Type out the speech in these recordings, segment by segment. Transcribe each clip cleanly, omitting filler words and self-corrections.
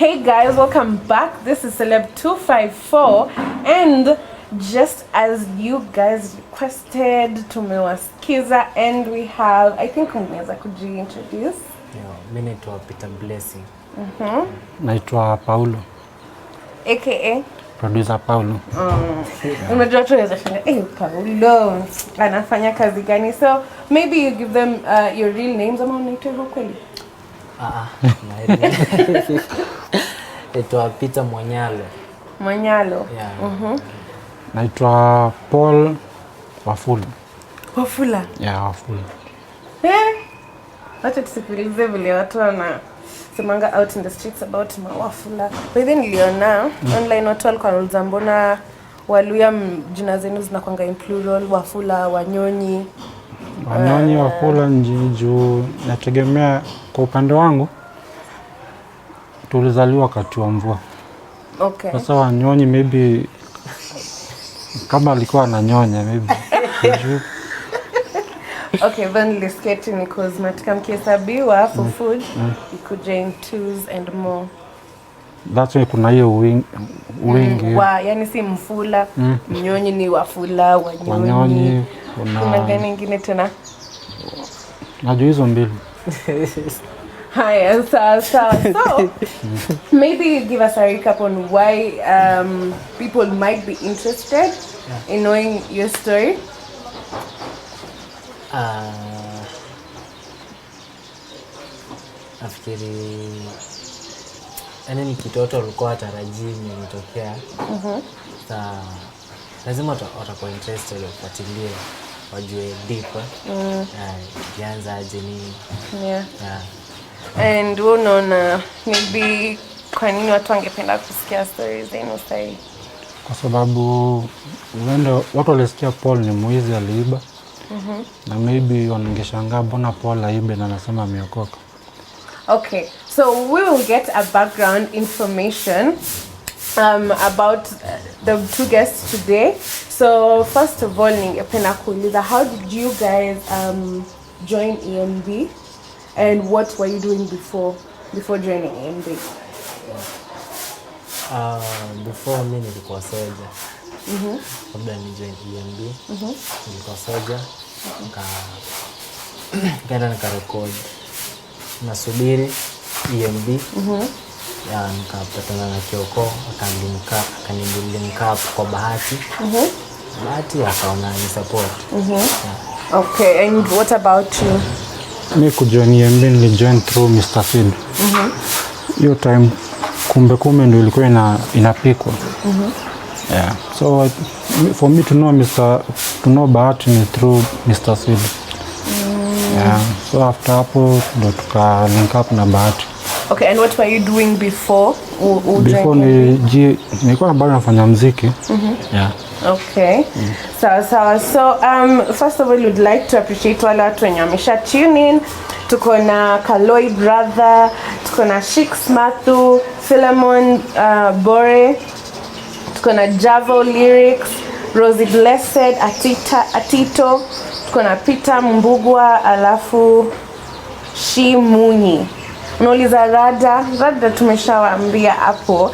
Hey guys, welcome back. This is Celeb 254 and just as you guys requested, tumewasikiza and we have, I think unaweza kujiintroduce. Yeah, mimi naitwa Blessing. Naitwa Paulo. AKA Producer Paulo. Unajua tu unaweza shanga, Paulo anafanya kazi gani? So maybe you give them your real names ama unaitwa hivyo kweli? Naitwa Peter Mwanyalo. Mwanyalo. Yeah. Naitwa Paul Wafula. Wafula? Yeah, Wafula. Wacha tusikilize vile watu wanasemanga out in the streets about Wafula. But then niliona online watu walikuwa wanauliza mbona Waluya jina zenu zinakuanga in plural, Wafula, Wanyonyi. Wanyonyi, Wafula, Njiju. Nategemea kwa upande wangu tulizaliwa wakati wa mvua. Okay. Sasa Wanyonyi maybe kama alikuwa ananyonya maybe. Okay, then let's get in because matika mkihesabiwa for food ikuja in twos and more. That's why kuna hiyo wingi. Yani si Mfula, Mnyonyi ni Wafula, Wanyonyi. Kuna gani ingine tena? Najua hizo mbili. Hi, so maybe you give us a recap on why people might be interested in knowing your story. Nafikiri yani ni kitoto ulikuwa tarajii imetokea. Sasa lazima watakuwa interested wafuatilie wajue deep kianza aje nini. Yeah. And unaona maybe kwa nini watu wangependa kusikia stories zenu sasa? Kwa sababu watu walisikia Paul ni mwizi aliiba. Na maybe wangeshangaa mbona Paul aibe na anasema ameokoka. Okay, so we will get a background information about the two guests today. So first of all, ningependa kuuliza, how did you guys join EMB and what were you doing before joining EMB? Before mimi nilikuwa soja. Kabla ni join EMB, nilikuwa soja. Nikaenda nikarecord. Nasubiri EMB. Nikapatana na Kioko, akanilink up kwa Bahati. Bahati akaona ni support. Okay, and what about you? Mimi kujoin EMB nilijoin through Mr. Feed. Hiyo time kumbe ndio ilikuwa inapikwa. Yeah. So for me to know Bahati ni through Mr. Feed. Yeah. So after hapo ndo tuka link up na Bahati. Okay, and what were you doing before? Before nilikuwa bado nafanya muziki. Yeah. Okay. So first of all, we'd like to appreciate wale watu wenye wamesha tune in. Tuko na Kaloi Brother, tuko na Shix Mathu, Philemon Bore, tuko na Javo Lyrics, Rosie Blessed, Atito, tuko na Peter Mbugwa, alafu Shimunyi. Unauliza Rada tumeshawaambia hapo,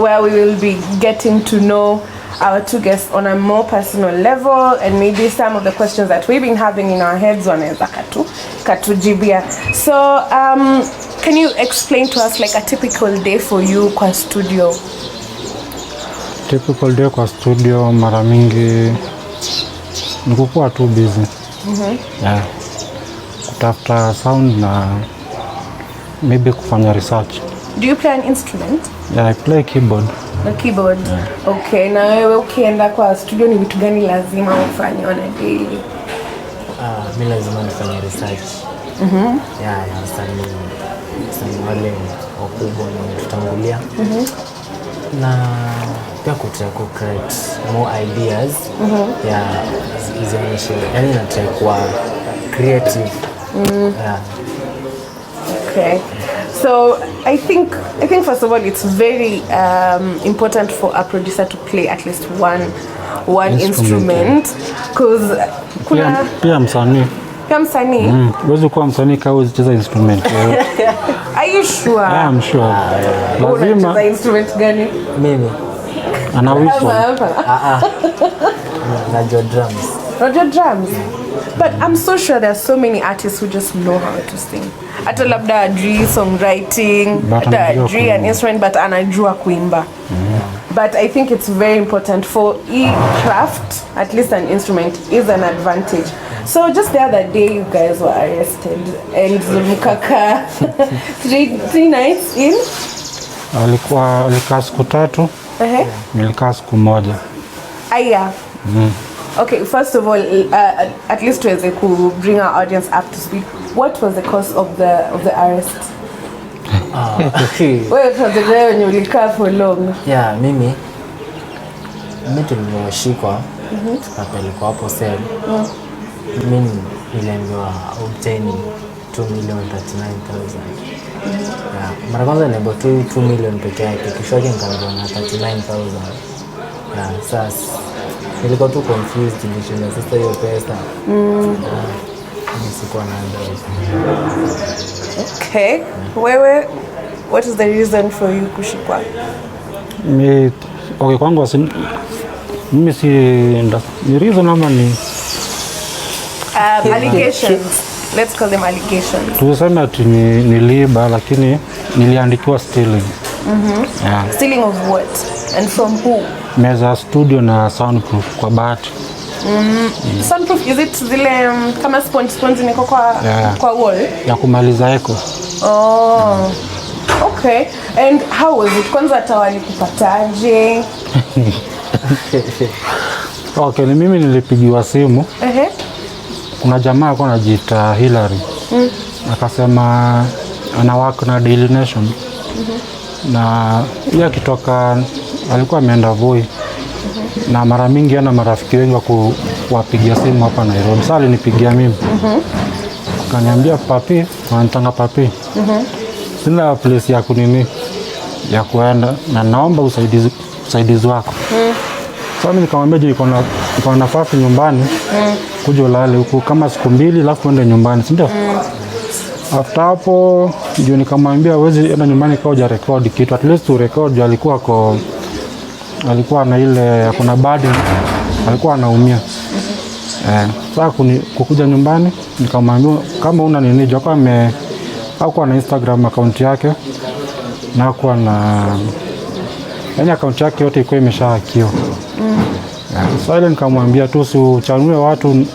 where we will be getting to know our two guests on a more personal level and maybe some of the questions that we've been having in our heads wanaweza katujibia. So can you explain to us like a typical day for you kwa studio? Typical day kwa studio mara mingi nikukuwa tu busy. Yeah. Kutafuta sound na maybe kufanya research. Do you play an instrument? Yeah, I play keyboard. The keyboard. Yeah. Okay, na wewe ukienda kwa studio ni vitu gani lazima ufanye on a daily? Mimi lazima nifanye research. Yeah, wasanii wale wakubwa tutangulia. Na pia create more ideas. Yeah, izionyeshe. Yani na try kuwa creative. Yeah. Okay. So I think first of all it's very important for a producer to play at least one instrument because pia msanii kama msanii? Huwezi kuwa msanii kama huwezi instrument. Are you sure? Yeah, I'm sure. Lazima. Unacheza instrument gani? Mimi. Ana whistle. Najua drums. Najua drums. But I'm so sure there are so many artists who just know how to sing. Hata labda ajui songwriting, hata ajui an instrument, but anajua kuimba. But I think it's very important for each craft, at least an instrument is an advantage. So just the other day you guys were arrested and mkaka 3 nights in? Alikaa siku 3. Nilikaa siku 1. Aya. Okay, first of all, at least tuweze ku bring our audience up to speed. What was the cause of the arrest? Wewe tunategemea wenye ulikaa for long. Yeah, mimi tulivyoshikwa tukapelekwa hapo cell. Mimi niliambiwa obtain 2,39,000. Yeah, mara kwanza niliambiwa 2 million peke yake, kisha nikaambiwa na 39,000. Yeah, sasa nilikuwa tu confused nilishinda sasa hiyo pesa. Sikuwa na ndio. Okay. Wewe, what is the reason for you kushikwa? Okay, kwangu mimi si ni reason ama ni allegations. Let's call them allegations. Tuseme ati niliiba lakini niliandikiwa stealing. Yeah. Stealing of what? And from who? Meza studio na soundproof kwa Bahati. Soundproof, is it zile kama sponge niko kwa wall? Ya kumaliza echo. Oh. Okay. And how was it? Kwanza hata walikupataje? Okay, ni mimi nilipigiwa simu. Kuna jamaa alikuwa anajiita Hillary. Akasema ana work na Daily Nation. Na yeye akitoka alikuwa ameenda Voi. Na mara mingi ana marafiki wengi wa kuwapigia simu hapa Nairobi. Sasa alinipigia mimi. Akaniambia papi, wanatanga papi. Sina place ya kunini ya kuenda na naomba usaidizi wako. Sasa mimi nikamwambia niko na nafasi nyumbani. Kuja ulale huko kama siku 2 alafu uende nyumbani, si ndio? After hapo ndio nikamwambia huwezi enda nyumbani kwa uja record kitu, at least tu record. Alikuwa na ile kuna badi, alikuwa anaumia. Sasa kukuja nyumbani nikamwambia kama una nini jua kama hakuwa na Instagram account yake na hakuwa na account yake yote ilikuwa imeshahakiwa. Sasa ile nikamwambia tu usichanue watu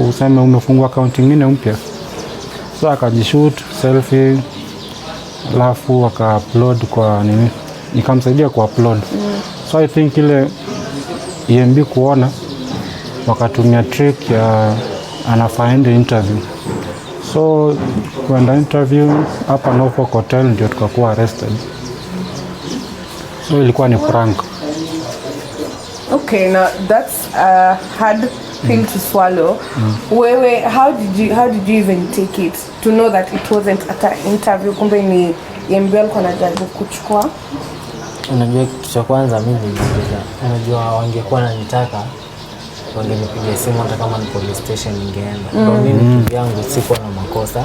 useme umefungua account nyingine mpya. Sasa akajishoot selfie alafu aka-upload kwa nini, nikamsaidia ku-upload. So I think ile EMB kuona wakatumia trick ya anafind interview. So kwenda interview hapa Norfolk Hotel ndio tukakuwa arrested. So ilikuwa ni prank. Okay, now that's a hard pill to swallow. Wewe, how did you even take it to know that it wasn't an interview, kumbe ni EMB alikuwa anajaribu kuchukua? Unajua kitu cha kwanza mimi nilijiuliza, unajua wangekuwa wananitaka wangenipigia simu hata kama ni police station ningeenda. Ndio mimi yangu sikuwa na makosa.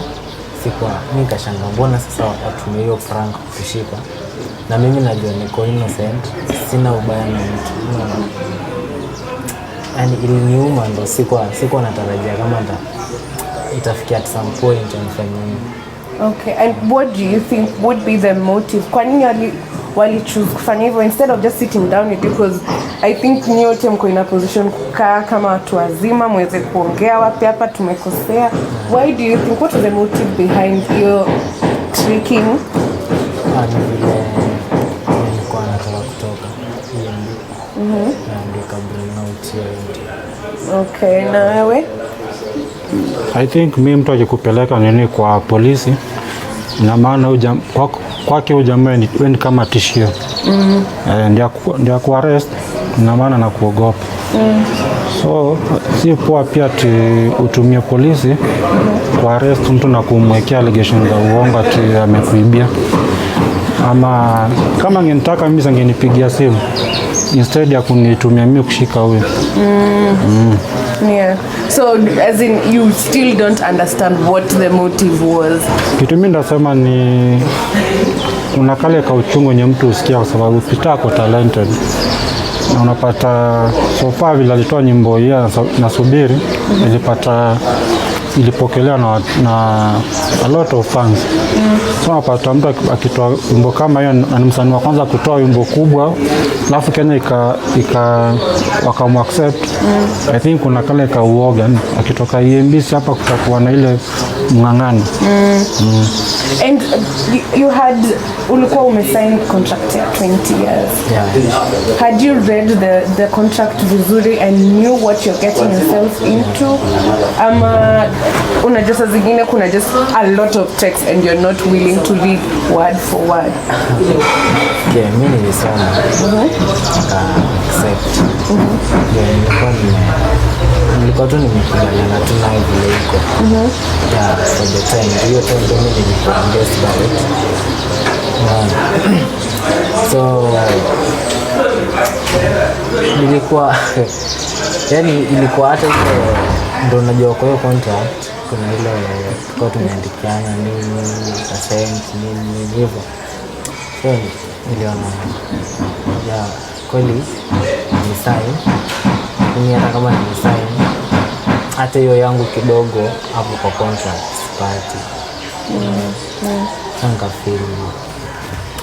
Mimi kashangaa mbona sasa watumie hiyo prank kushika. Na mimi najua niko innocent, sina ubaya na mtu. Yani iliniuma, ndo sikuwa natarajia kama itafikia at some point nifanye. Okay, and what do you think would be the motive? Kwa nini wali choose kufanya hivyo instead of just sitting down with you? Because I think nyote mko in a position kukaa kama watu wazima mweze kuongea wapi hapa tumekosea. Why do you think, what was the motive behind your tricking? Nilikuwa nataka kutoka na ndio kabla out hiyo. Okay, na wewe? I think mimi mtu akikupeleka nini kwa polisi na maana kwake ujamaa ni kama tishio. Ndio ku arrest na maana na kuogopa. So si poa pia utumie polisi ku arrest mtu na kumwekea allegation za uongo ati amekuibia. ama kama angenitaka mimi angenipigia simu instead ya kunitumia mimi kushika huyo. Yeah. So as in you still don't understand what the motive was. Kitu mimi ndasema ni kuna kale ka uchungu wenye mtu usikia kwa sababu Peter ako talented. Na unapata so far vile alitoa nyimbo hii nasubiri ilipokelewa na a lot of fans. So unapata mtu akitoa wimbo kama hiyo na msanii wa kwanza kutoa wimbo kubwa alafu Kenya wakamuaccept. I think kuna kale ka uoga akitoka EMB hapa kutakuwa na ile mng'ang'ano. And you had ulikuwa umesign contract ya 20 years. Yeah. Had you read the contract vizuri and knew what you're getting yourself into? Unajua saa zingine kuna just a lot of text and you're not willing to read word for word. Yeah, mimi nilisoma. Accept. Nilikuwa tu nimekubaliana tu na vile iko. Yeah, for the time. Hiyo time ndio mimi nilikuwa invest by it. So nilikuwa yani ilikuwa hata ile ndio najua kwa hiyo contract kuna ile kwa tumeandikiana nini percent nini hivyo. So niliona ya kweli ni sign ni hata kama ni sign hata hiyo yangu kidogo hapo kwa contract party. Sanga feel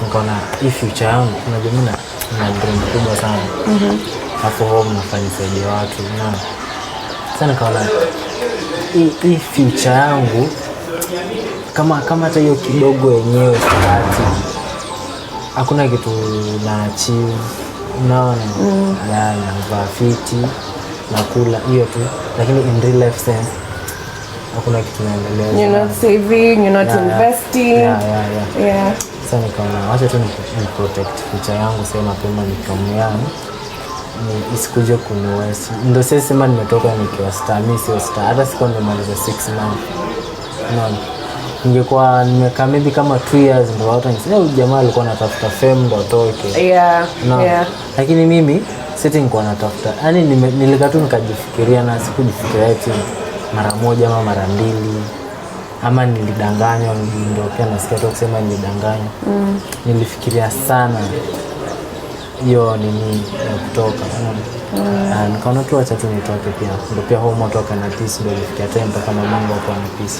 nikaona hii future yangu unajua mimi na dream kubwa sana. Hapo home nafanya saidia watu na sana nikaona hii future yangu kama hata hiyo kidogo yenyewe party hakuna kitu na achieve unaona. Ya navaa fiti nakula hiyo tu lakini in real life sense hakuna kitu naendelea. You're not saving, you're not investing. Yeah. Sasa nikaona wacha tu ni protect future yangu sasa mapema nikamwona ni isikuje kuniwasi. Ndio sasa sema nimetoka nikiwa star, mimi sio star. Hata sikuwa nimemaliza 6 months. Unaona? Ningekuwa nimekaa maybe kama 2 years ndio watu wanasema huyu jamaa alikuwa anatafuta fame ndio atoke. Yeah. Lakini mimi sitting nilikuwa natafuta. Yaani nilikaa tu nikajifikiria na sikujifikiria eti mara moja ama mara mbili ama nilidanganywa. Ndio pia nasikia tu kusema nilidanganywa. Nilifikiria sana hiyo nini ya kutoka. Nikaona tu acha tu nitoke pia. Ndio pia home toka na peace ndio nilifikia tempa kama Mungu ako na peace.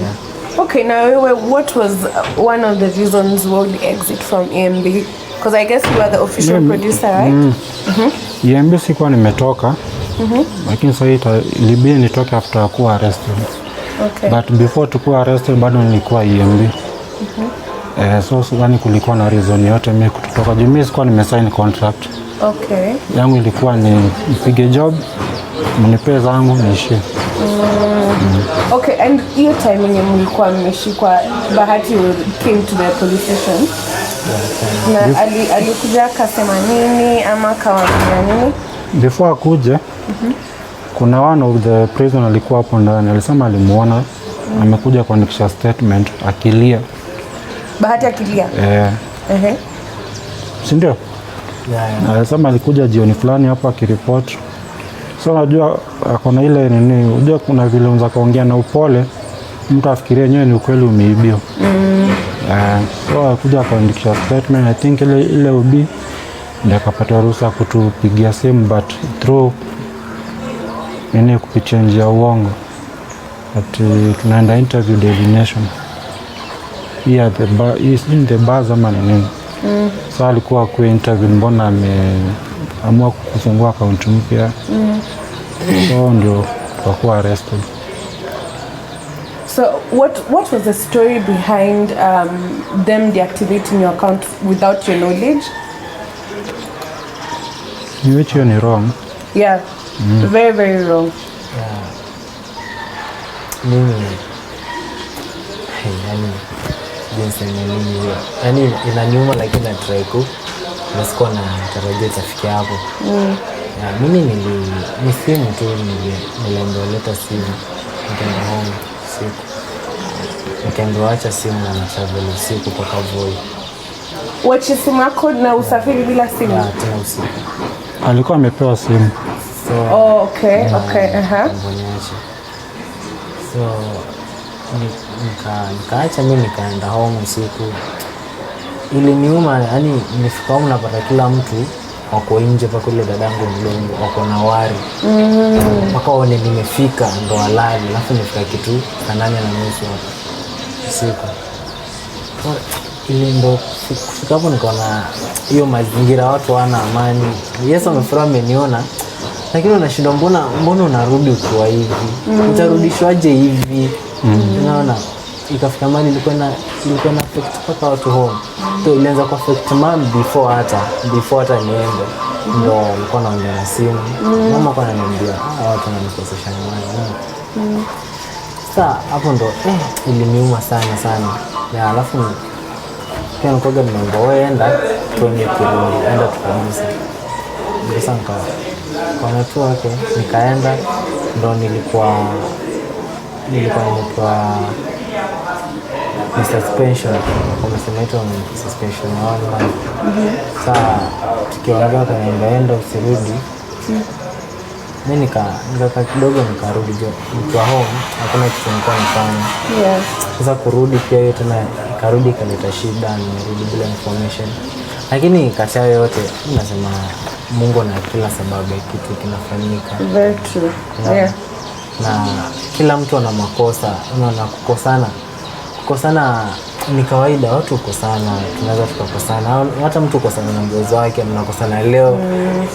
Yeah. Okay, now what was one of the reasons why you exit from EMB? Because I guess you are the official producer, right? EMB sikuwa nimetoka. Lakini sasa ilibidi nitoke after kuwa arrested. Okay. But before to kuwa arrested bado nilikuwa EMB. So sidhani kulikuwa na reason yote mimi kutoka. Mimi sikuwa nimesign contract. Okay. Yangu ilikuwa ni nipige job, mnipe zangu niishi. Okay, and hiyo time yenye mlikuwa mmeshikwa Bahati came to the police station. Na alikuja akasema nini ama kawaambia nini? Before akuje, kuna one of the prison alikuwa hapo ndani, alisema alimuona amekuja kuandikisha statement akilia. Bahati akilia? Si ndio? Yeah. Alisema alikuja jioni fulani hapa akiripoti. So unajua akona ile nini, unajua kuna vile unaweza kaongea na upole mtu afikirie yenyewe ni ukweli umeibiwa. So alikuja akaandikisha statement. I think ile ubi ndio akapata ruhusa kutupigia simu but through nini kupitia njia ya uongo. Ati tunaenda interview Daily Nation. Yeah, the buzz ama nini. So alikuwa kwa interview mbona ameamua kufungua account mpya. So ndio akakuwa arrested. So what was the story behind them deactivating your account without your knowledge? Which one is wrong? Yeah. Very, very wrong. Yeah. Mimi jinsi nini yani inaniuma lakini na try ku nasikuwa na tarajia itafikia hapo. Mimi ni simu tu niliambiwa leta simu nikaenda home siku nikaambiwa acha simu na travel usiku kwa Voi Wachi simu yako na usafiri bila simu? Ya, tena usiku. Alikuwa amepewa simu. So, okay. So nikaacha mimi nikaenda home usiku. Iliniuma, yani nilifika home napata kila mtu wako nje pa kule dadangu mlongo wako na wari. Mpaka waone nimefika ndo walali, alafu nifika kitu 8:30 usiku. Ili ndo kufika hapo nikaona hiyo mazingira watu wana amani. Yesu amefurahi ameniona. Lakini unashindwa mbona unarudi ukiwa hivi? Utarudishwaje hivi? Unaona? Ikafika mahali ilikuwa na affect paka watu home. So ilianza ku affect mom before hata niende. Ndo nilikuwa naongea na simu. Mama kwa ananiambia, watu wananikosesha nyumbani. Sasa hapo ndo iliniuma sana. Ya alafu pia nikoga nimeomba wewe enda tuone kirudi, enda tukamisa. Ndio sana kwa watu wake nikaenda, ndo nilikuwa nimepewa suspension, kwa msemaito suspension ya 1 month. Sasa tukiongea kanienda usirudi. Mimi nikakaa kidogo nikarudi nikiwa home, hakuna kitu nilikuwa nafanya. Sasa kurudi pia hiyo tena ikarudi ikaleta shida, nirudi bila information. Lakini kati ya yote nasema Mungu na kila sababu ya kitu kinafanyika. Very true. Na kila mtu ana makosa, unaona kukosana ni kawaida, watu ukosana, tunaweza tukakosana. Hata mtu ukosana na mzazi wake, mnakosana leo,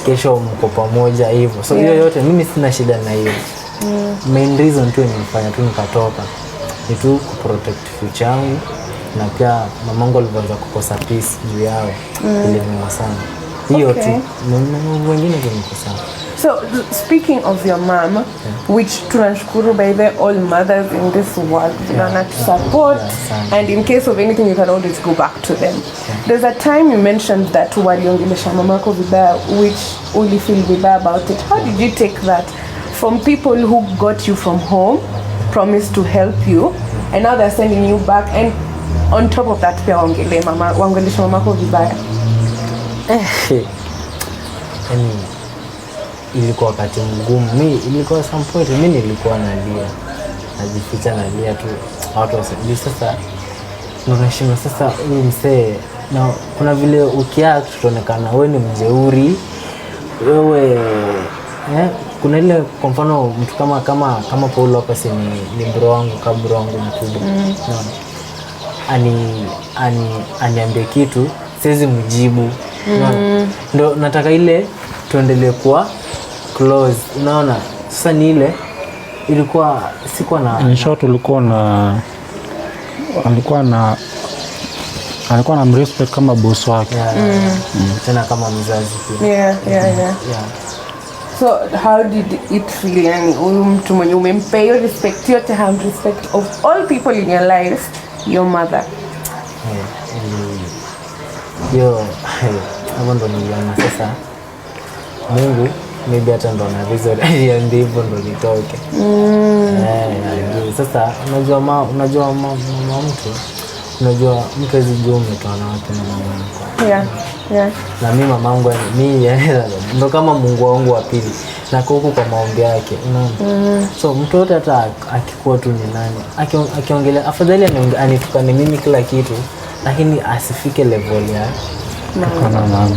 kesho mko pamoja hivyo. So hiyo yote mimi sina shida na hiyo. Main reason tu nilifanya tu nikatoka ni tu kuprotect future yangu, na pia mamangu alianza kukosa peace juu yao, iliniuma sana. Hiyo tu wengine kunikosana. So speaking of your mom, which tunashukuru by the all mothers in this world, to support, and in case of anything you can always go back to them. There's a time you mentioned that waliongelesha mamako vibaya, which only feel vibaya about it. How did you take that from people who got you from home, promised to help you, and now they're sending you back, and on top of that pia wangelesha mamako vibaya? Ilikuwa wakati mgumu. Ilikuwa some point mimi nilikuwa najificha nalia tu. Watu wasema sasa unashindwa sasa huyu msee, na kuna vile ukiact tunaonekana wewe ni mjeuri. Wewe kuna ile kwa mfano mtu kama Paulo hapa ni bro wangu, kabro wangu mkubwa. Aniambie kitu siwezi mjibu. Ndio nataka ile tuendelee kuwa close, unaona. Sasa ni ile ilikuwa sikuwa na in short, alikuwa na respect kama boss wake, tena kama mzazi pia. So how did it feel, yani mtu mwenye umempa hiyo respect yote, have respect of all people in your life, your mother? Hapo ndo niliona sasa Mungu maybe hata ndo na reason ya ndivyo ndo nitoke. Sasa unajua mama mtu, unajua mtu azijua umetoa na watu na mama yako. Na mimi mamangu ndo kama Mungu wangu wa pili, na huko kwa maombi yake, unaona. So mtu yote hata akikuwa tu ni nani, akiongelea afadhali anitukane mimi kila kitu, lakini asifike level ya mama.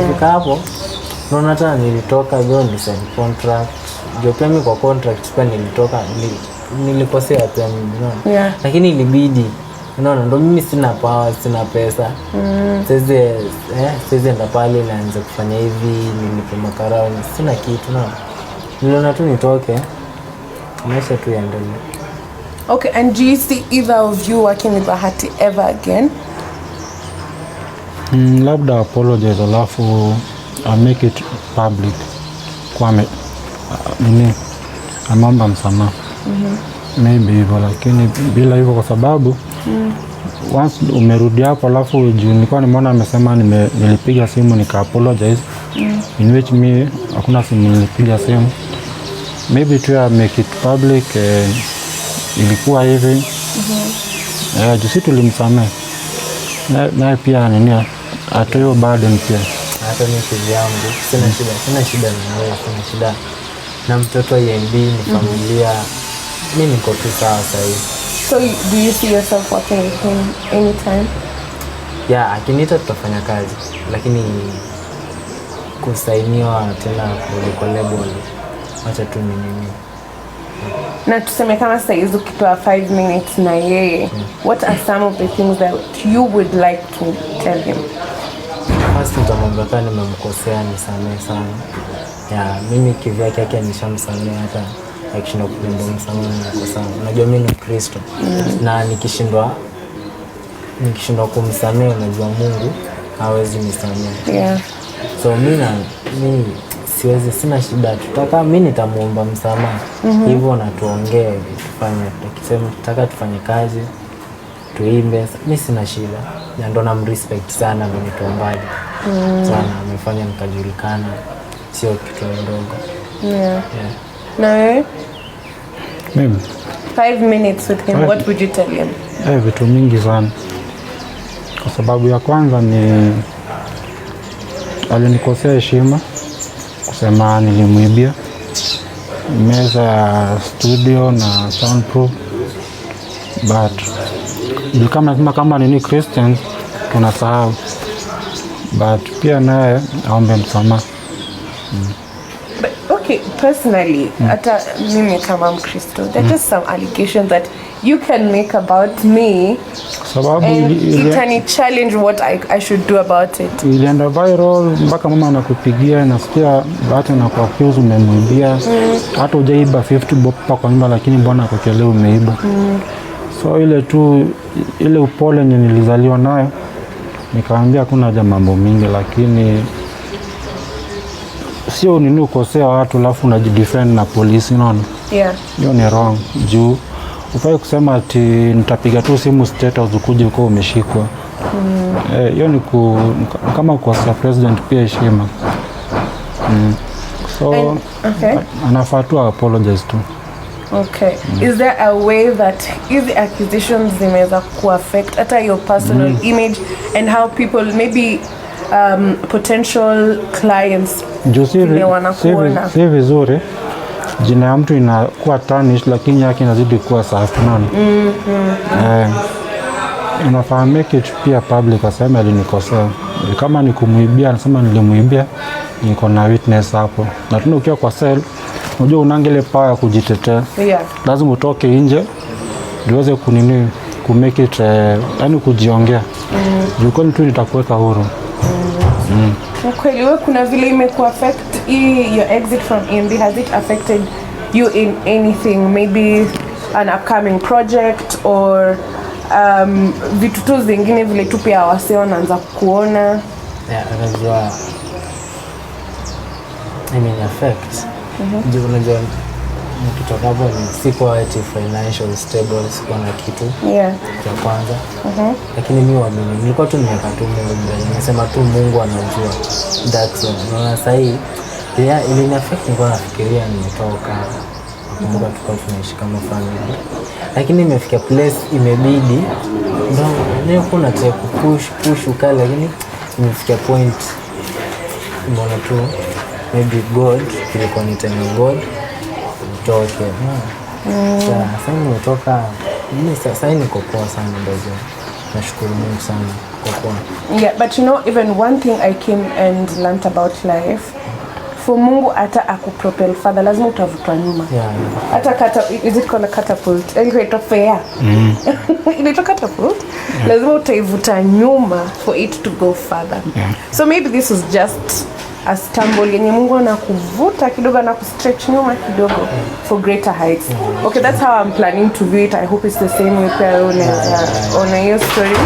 Kufika hapo naona hata nilitoka ni sign contract. Ndio pia mimi kwa contract pia nilitoka, nilikosea pia mimi, lakini ilibidi, unaona. Ndio mimi sina power, sina pesa. Siwezi enda pale naanza kufanya hivi nilipe makarao, sina kitu, na niliona tu nitoke, maisha tu yaendelee. Okay, and do you see either of you working with Bahati ever again? Labda apologize, alafu I make it public kwa amamba msamaha. Maybe hivyo, lakini bila hivyo, kwa sababu once umerudi hapo, alafu juu nilikuwa nimeona amesema nilipiga simu nika apologize, in which me hakuna simu nilipiga simu. Maybe to make it public, ilikuwa hivi. Juu tulimsamehe. Na pia hata hiyo burden pia. Hata mimi kivyangu sina shida na wewe, sina shida na mtoto wa EMB, ni familia. Mimi niko tu sawa sasa hivi. So do you see yourself working with him anytime? Yeah, akiniita tutafanya kazi, lakini kusainiwa tena kwa label acha tu nini. Na tuseme kama sasa hizo ukipewa 5 minutes na yeye, what are some of the things that you would like to tell him? First nitamwambia kama nimemkosea nisamehe sana. Yeah, mimi kivyake yake nishamsamehe, hata akishindwa kuniomba msamaha niko. Unajua mimi ni Kristo. Na nikishindwa kumsamehe, unajua Mungu hawezi nisamehe. Yeah. So mimi siwezi, sina shida. Mimi nitamuomba msamaha. Hivyo na tuongee, tufanye, tukisema tutaka tufanye kazi, tuimbe, mimi sina shida. Na ndo namrespect sana, amenituombaje. Sana amefanya nikajulikana, sio kitu ndogo. Yeah. Na wewe? Mimi 5 minutes with him, what would you tell him? Vitu mingi sana. Kwa sababu ya kwanza ni alinikosea heshima, kusema nilimwibia meza ya studio na soundproof, but kama ni Christians tunasahau, but pia naye aombe msamaha. Okay, personally, hata mimi kama Mkristo, there are just some allegations that you can make about me, sababu it can challenge what I should do about it. Ilienda viral mpaka mama anakupigia, nasikia Bahati na kwa accuse umemwibia, hata hujaiba 50 bob kwa nyumba, lakini mbona akokelea umeiba. So ile upole nilizaliwa nayo, nikamwambia kuna haja mambo mingi, lakini sio nini ukosea watu alafu unajidefend na polisi, unaona? Yeah. Hiyo ni wrong. Juu ufai kusema ati nitapiga tu simu status ukuje uko umeshikwa. Hiyo ni kama ukosea president pia heshima. So anafaa tu apologize tu. Okay. Is there a way that the accusations zimeweza kuaffect hata your personal image and how people maybe potential clients wanakuona? Si vizuri jina ya mtu inakuwa tarnished, lakini yake inazidi kuwa safi, unaona? Unafaa make it pia public, aseme alinikosea. Kama ni kumwibia, anasema nilimwibia, niko na witness hapo. Na tuna ukiwa kwa cell, unajua unangele power ya kujitetea. Yeah. Lazima utoke nje ndiweze kumake it, yani kujiongea. Jukoni tu nitakuweka huru. Kweli wewe kuna vile imekuaffect your exit from EMB, has it affected you in anything, maybe an upcoming project or vitu tu zingine vile tu pia wase wanaanza kuona? Yeah, unajua affect. Unajua nikitoka hapo sikuwa eti financial stable, sikuwa na kitu cha kwanza. Lakini mimi nilikuwa tu nimeka tu Mungu mbele, nimesema tu Mungu anajua. That's all. Na sasa hii ili affect, nilikuwa nafikiria nimetoka, nakumbuka tulikuwa tunaishi kama family, lakini imefika place imebidi ndio leo kuna try push ukali, lakini imefika point mbona tu maybe God ilikuwa ni tena God toke. Sasa nimetoka, mimi sasa niko poa sana ndio. Nashukuru Mungu sana kwa poa. Yeah, but you know, even one thing I came and learned about life, for Mungu hata akupropel further lazima utavutwa nyuma. Hata is it called a catapult? Anyway, to fair. Inaitwa catapult. Lazima utaivuta nyuma for it to go further. So maybe this was just a stumble yenye Mungu anakuvuta kidogo na kustretch nyuma kidogo for greater heights. Okay, that's how I'm planning to view it. I hope it's the same way pia on your story.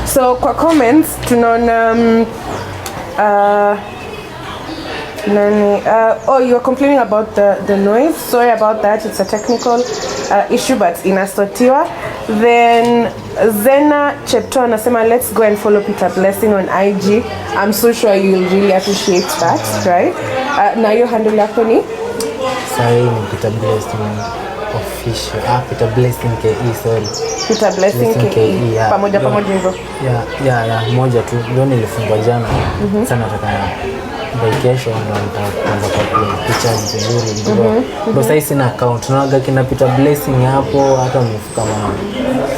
So kwa comments tunaona you are complaining about the noise. Sorry about that, it's a technical issue but inasotiwa. Then Zena Chepto anasema let's go and follow Peter Blessing on IG. I'm so sure you'll really appreciate that, right? Na hiyo handle yako ni? Sorry, ni Peter Blessing. official. Peter Blessing KE, sorry. Peter Blessing KE. yeah. Pamoja hivyo. Yeah, moja tu. Ndio nilifungwa jana. Sasa nataka vacation ndio nitaanza kwa picha nzuri. Ndio sasa sina account. Tunaga kina Peter Blessing hapo hata umefika kama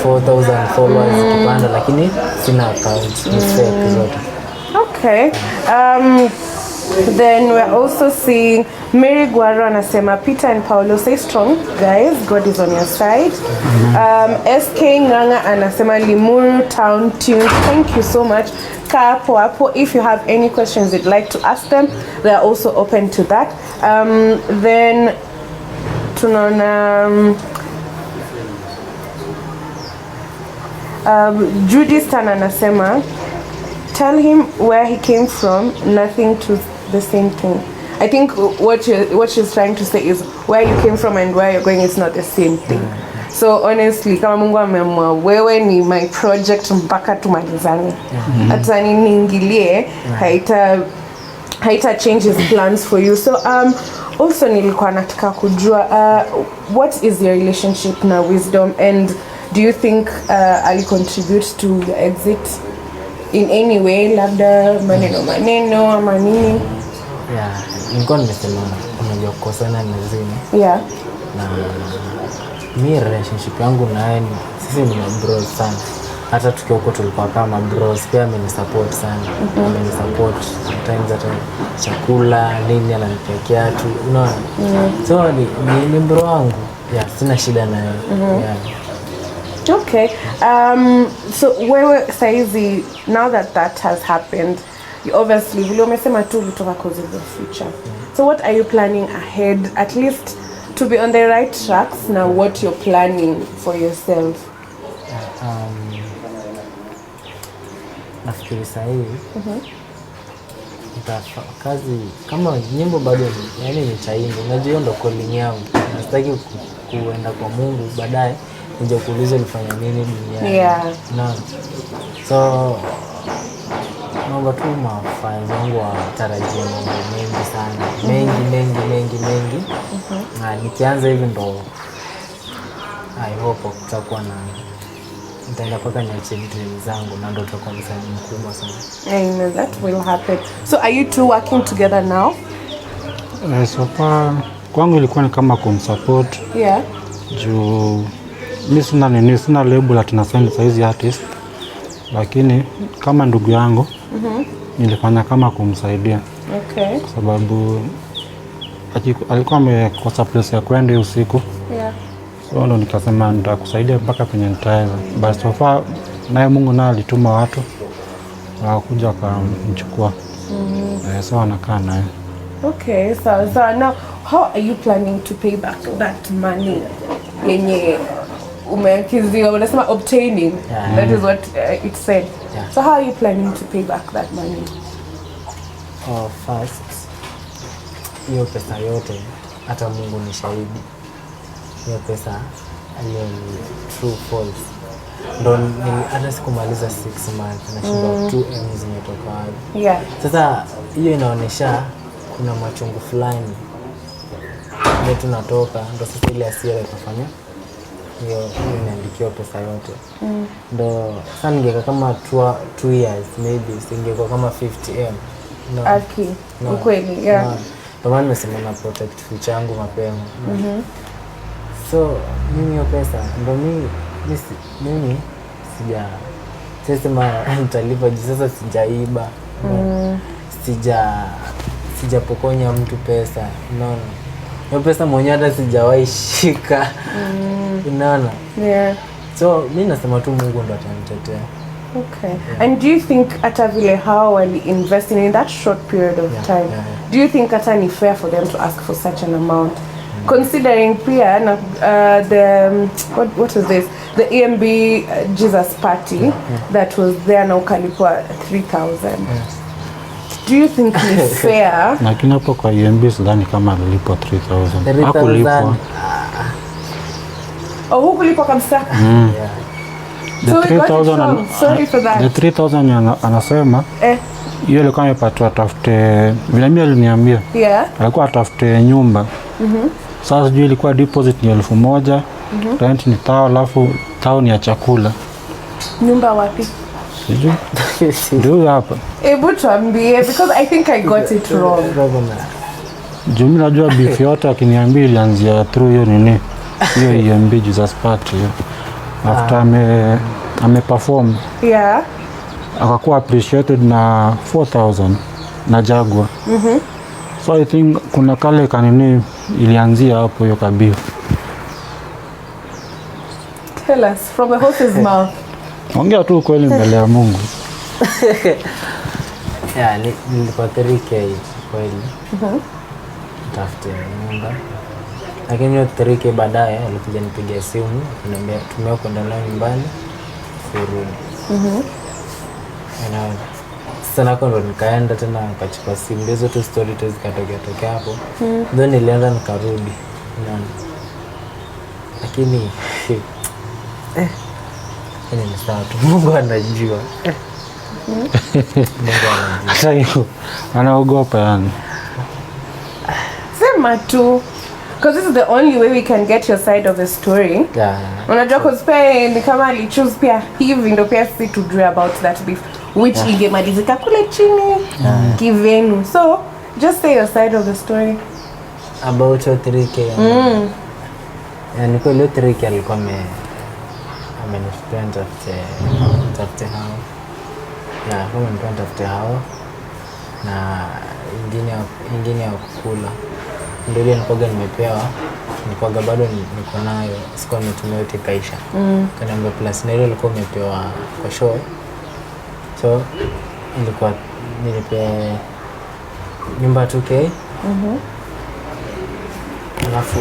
4,000 followers kipanda, lakini sina account. Ni fake zote. Okay. Then we're also seeing Mary Guaro anasema Peter and Paulo, stay strong guys, God is on your side. SK Nganga anasema Limuru Town Tune, thank you so much. Hapo, if you have any questions you'd like to ask them, they are also open to that. Then tunaona Judy Stan anasema tell him where he came from, nothing to the same thing. I think what she's trying to say is where you came from and where you're going is not the same thing. So honestly, kama Mungu ameamua wewe ni my project mpaka tumalizane. Hata niingilie haita change his plans for you. So also nilikuwa nataka kujua what is your relationship na Wisdom, and do you think ali contribute to your exit in any way, labda maneno ama nini? Yeah, nilikuwa nimesema unajua kukosana ni lazima. Yeah. Na mi relationship yangu naye ni sisi ni bros sana. Hata tukiwa huko tulikuwa kama bros, pia amenisupport sana. Amenisupport sometimes hata chakula, nini ananipekea tu, unaona. So ni bro wangu. Yeah, sina shida naye. Yeah. Okay. So wewe saizi, now that has happened, you obviously vile umesema tu vitu vako in the future. So what are you planning ahead, at least to be on the right tracks now, what you're planning for yourself? Nafikiri sahihi kazi kama nyimbo bado yani nitaimba. Unajua ndo calling yangu. Nasitaki kuenda kwa Mungu baadaye nje kuuliza nifanya nini duniani. Yeah. No. So naomba tu mafans wangu watarajie mambo mengi sana. Mengi. Na nikianza hivi ndo I hope kutakuwa na nitaenda paka niache dream zangu na ndo tutakuwa msanii mkubwa sana. I know that will happen. So are you two working together now? So far kwangu ilikuwa ni kama kumsupport. Yeah. Juu mimi sina label ati nasema saizi artist, lakini kama ndugu yangu nilifanya kama kumsaidia. Okay. Kwa sababu alikuwa amekosa place ya kwenda usiku. Yeah. So ndo nikasema nitakusaidia mpaka penye nitaweza. But so far naye Mungu naye alituma watu wakuja kumchukua. So anakaa naye. Okay, so now how are you planning to pay back that money yenye umekiziwa, unasema obtaining? Yeah. That is what it said. Yeah. So how are you planning to pay back that money? First, hiyo pesa yote hata Mungu ni shahidi. Hiyo pesa hiyo ni true false. Ndo hata sikumaliza 6 months na shiba 2M zimetoka wapi. Yeah. Sasa hiyo inaonyesha kuna machungu fulani ndio tunatoka, ndo sasa ile hasira ikafanya hiyo niandikiwa pesa yote. Ndo sasa ningeka kama 2 years maybe singekuwa kama 50M. No. Aki. Ukweli, yeah. Ndio maana nasema na protect future yangu mapema. So mimi hiyo pesa ndo mimi sijasema nitalipa juu sasa sijaiba. Sijapokonya mtu pesa, unaona. Hiyo pesa mwenyewe hata sijawahi shika. Unaona? Yeah. So mimi nasema tu Mungu ndo atanitetea. Okay. Yeah. And do you think hata vile how wali invest in that short period of time, do you think hata ni fair for them to ask for such an amount? Considering pia the what is this, the EMB Jesus party that was there na ukalipwa 3,000. Do you think ni fair? Lakini hapo kwa EMB sidhani kama alilipwa 3,000. Hakulipwa. Oh, hukulipwa kabisa? Yeah. The 3,000, sorry for that. The 3,000 anasema hiyo alikuwa amepatwa tafute, vile mimi aliniambia. Yeah. Alikuwa atafute nyumba. Sasa sijui ilikuwa deposit ni 1,000, rent ni 1,000, alafu 1,000 ni ya chakula. Nyumba wapi? Sijui. Ndio hapa. Hebu tuambie because I think I got it wrong. Juu mimi najua beef yote akiniambia ilianzia through hiyo nini. Hiyo EMB Jesus Party. After ame perform. Yeah. Akakuwa appreciated na 4,000 na Jaguar. So I think kuna kale kanini ilianzia hapo hiyo kabisa. Tell us from the horse's mouth. Ongea tu kweli mbele ya Mungu. Yeah, nilikuwa 3K kweli. Tafute nyumba. Lakini hiyo 3K baadaye alikuja nipigia simu akaniambia tumeo kwenda nayo nyumbani kurudi. Sana ndo nikaenda tena nikachukua simu hizo tu story tu zikatokea hapo. Ndio nilienda nikarudi. Lakini ni sawa tu. Mungu anajua. Hata hiyo anaogopa yani. Sema tu. Because this is the only way we can get your side of the story. Yeah. Unajua cause pia ni kama ali choose pia hivi ndo pia si to dream about that beef which ingemalizika kule chini kivenu. So just say your side of the story. About 3K. Yani kwa ile 3K alikuwa amenifront after hao. Na kama mpenda after hao na ingine ya kukula. Ndio ile nikoga nimepewa. Nikoga bado niko nayo. Sikuwa nimetumia yote kaisha. Kaniambia plus na ile ilikuwa nimepewa kwa show. So ilikuwa nilipe nyumba 2K. Alafu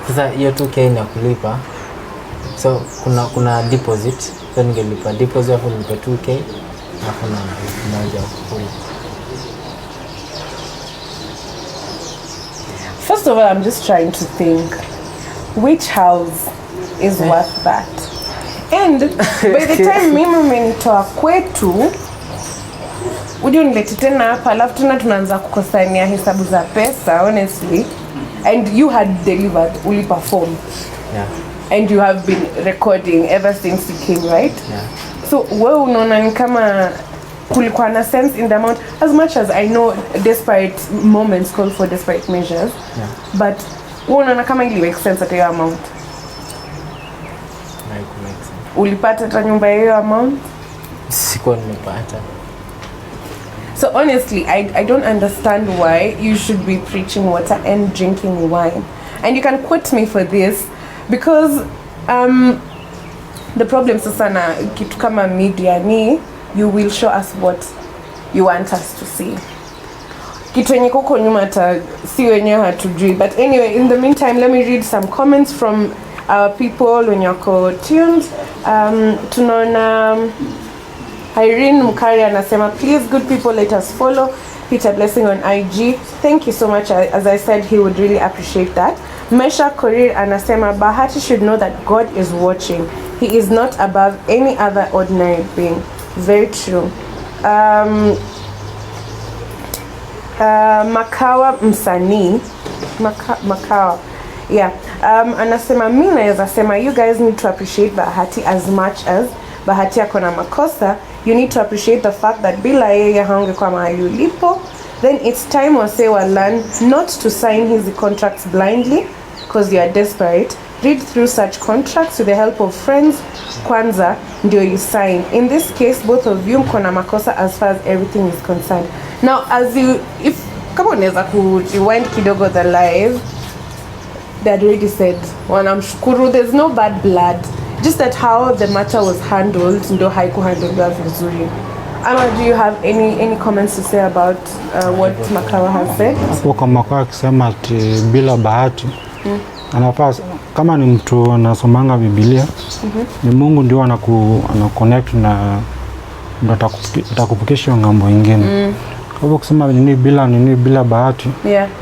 sasa hiyo 2K na kulipa. So kuna deposit. So ningelipa deposit hapo nilipe 2K na kuna moja kukula. First of all, I'm just trying to think which house is worth that. And by the time mimi umenitoa kwetu uje unilete tena hapa alafu tena tunaanza kukosania hesabu za pesa honestly, and you had delivered, uli perform. Yeah. And you have been recording ever since you came, right? Yeah. So wewe unaona ni kama kulikuwa na sense in the amount, as much as I know desperate moments call for desperate measures. Yeah. But wewe unaona kama ili make sense at hiyo amount? Ulipata hata nyumba hiyo amount? Sikuwa nimepata. So honestly, I don't understand why you should be preaching water and drinking wine. And you can quote me for this because the problem sasa na kitu kama media ni you will show us what you want us to see. Kitu yenye kuko nyuma hata si wenyewe hatujui. But anyway, in the meantime, let me read some comments from our people when you're tuned. Tunaona Irene Mukari anasema, please good people let us follow Peter Blessing on IG. Thank you so much. As I said, he would really appreciate that. Mesha Korir anasema, Bahati should know that God is watching. He is not above any other ordinary being. Very true. Makawa Msanii Makawa, yeah. Anasema mimi naweza sema you guys need to appreciate Bahati as much as Bahati ako na makosa. You need to appreciate the fact that bila yeye haungekuwa mahali ulipo. Then it's time wase wa learn not to sign his contracts blindly because you are desperate. Read through such contracts with the help of friends kwanza ndio you sign. In this case, both of you mko na makosa as far as everything is concerned. Now, as you, if kama unaweza ku rewind kidogo the live, they had already said, wanamshukuru, there's no bad blood, just that how the matter was handled ndio haikuhandled vizuri. Ama, do you have any comments to say about what Makawa has said? Hapo kama Makawa akisema ati bila Bahati anafaa, kama ni mtu anasomanga Biblia, ni Mungu ndio ana connect na ndio atakupikisha ngambo nyingine. Kwa hivyo kusema bila Bahati,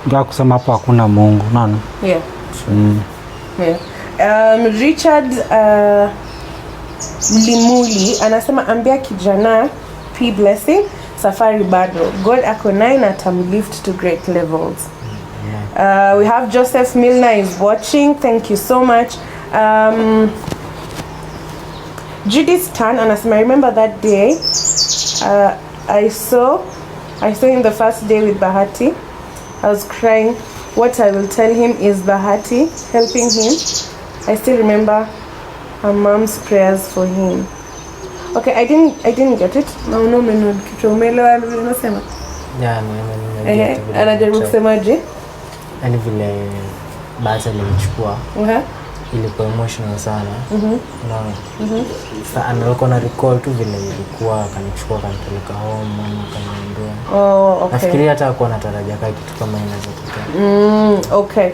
ndio kusema hapa hakuna Mungu, nani? Yeah. Yeah. Richard Limuli anasema, ambia kijana P Blessing safari bado, God ako naye na atamlift to great levels. Yeah. We have Joseph Milner is watching. Thank you so much. Judith Tan anasema, I remember that day I saw him the first day with Bahati. I was crying. What I will tell him is Bahati helping him. I still remember her mom's prayers for him. Okay, I didn't get it. No menu kichomelewa unasema. Yeah, Anajaribu kusemaje? Yaani vile Bahati alimchukua. Ilikuwa emotional sana. Unaona? Sasa analikuwa na recall tu vile ilikuwa, akanichukua akanipeleka home, mama akaniambia. Oh, okay. Nafikiria hata hakuwa anatarajia kitu kama inaweza kutokea. Okay.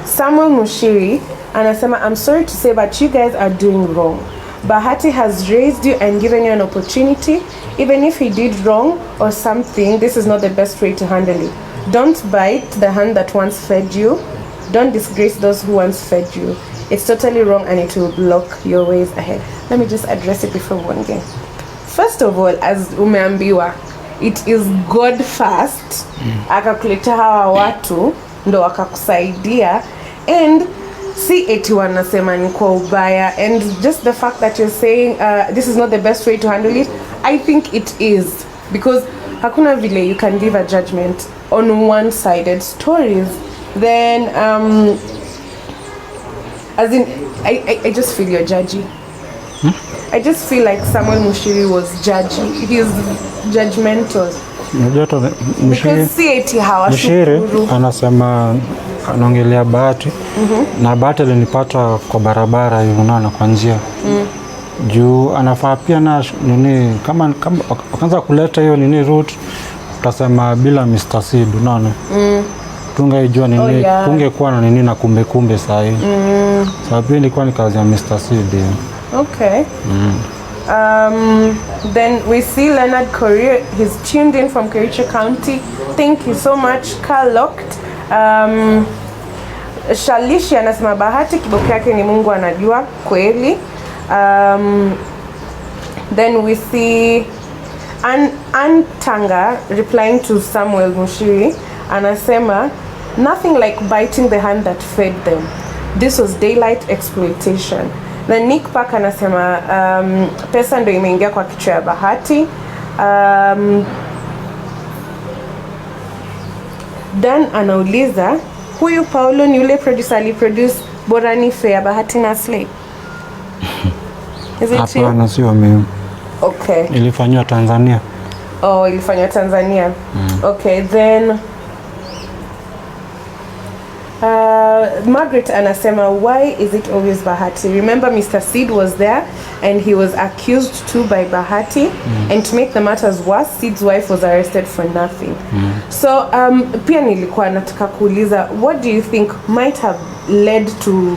Samuel Mushiri anasema, I'm sorry to say but you guys are doing wrong. Bahati has raised you and given you an opportunity. Even if he did wrong or something, this is not the best way to handle it. Don't bite the hand that once fed you. Don't disgrace those who once fed you. It's totally wrong and it will block your ways ahead. Let me just address it before one game. First of all, as umeambiwa, it is God first. Akakuleta hawa watu ndo akakusaidia, and si eti wanasema ni kwa ubaya, and just the fact that you're saying this is not the best way to handle it, I think it is, because hakuna vile you can give a judgment on one-sided stories. Then as in I just feel you're judgy. I just feel like Samuel Mushiri was judgy. He is judgmental. Because si eti hawashukuru. Anasema anaongelea Bahati. Na Bahati alinipata kwa barabara hivi, unaona, kwa njia. Juu anafaa pia na nini, kama akaanza kuleta hiyo nini route, tutasema bila Mr. Seed, unaona. Tungeijua nini, kungekuwa na nini na kumbe saa hii. Sababu ilikuwa ni kazi ya Mr. Seed. Okay. Then we see Leonard Korea. He's tuned in from Kericho County. Thank you so much. Car locked. Shalishi anasema Bahati kiboko yake ni Mungu anajua kweli. Then we see Antanga replying to Samuel Mushiri anasema, nothing like biting the hand that fed them. This was daylight exploitation. Then Nick Park anasema pesa ndo imeingia kwa kichwa ya Bahati. Dan anauliza, huyu Paulo ni yule producer aliproduce Borani Fair Bahati na Slay? Is it true? Hapana, sio mimi. Okay. Ilifanywa Tanzania. Oh, ilifanywa Tanzania. Okay, then Margaret anasema, why is it always Bahati? Remember Mr. Seed was there and he was accused too by Bahati, and to make the matters worse, Seed's wife was arrested for nothing. So pia nilikuwa nataka kuuliza, what do you think might have led to